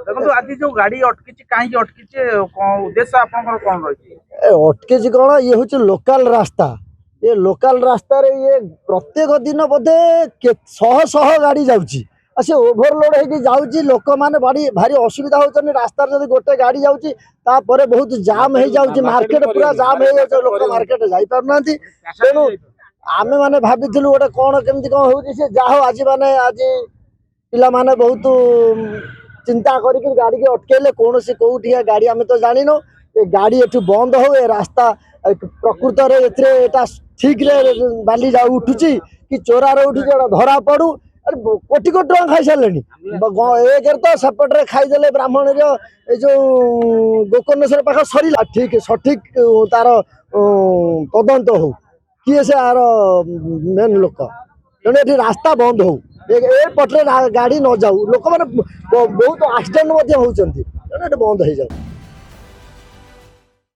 देखो आज जो गाड़ी अटकी कहीं अटकी उद्देश्य आप कौन रही अटके कौन ये हूँ लोकल रास्ता ये लोकल रास्ता रे ये प्रत्येक दिन बोधे शह शह गाड़ी जाऊँगी से ओभरलोड हो लोक मैंने भारी असुविधा होती रास्ता गोटे गाड़ी जाऊँगी बहुत जाम हो जाऊँगी मार्केट पूरा जाम हो जाए लोक मार्केट जापार तेणु आम मैंने भाभी गोटे कौन केमती कौन हो जाओ आज माने आज पिला माने बहुत चिंता करके गाड़ी के अटकेले कौन सी कौटी गाड़ी आम तो जान ये गाड़ी एठू बंद हो ए रास्ता प्रकृत में ठीक बाली जा उठुची कि चोरार उठुची धरा पड़ू अरे कोटी कोटी टका खाई सारे एक तो सेपटे खाईदे ब्राह्मण जो गोकर्णेश्वर पाख सरला ठीक सठिक तार तदंत हो किए से आर मेन लोक तेणु ये रास्ता बंद हो पटे गाड़ी न जाऊ लोक मैंने बहुत एक्सीडेंट होती तेणु बंद हो जाऊ।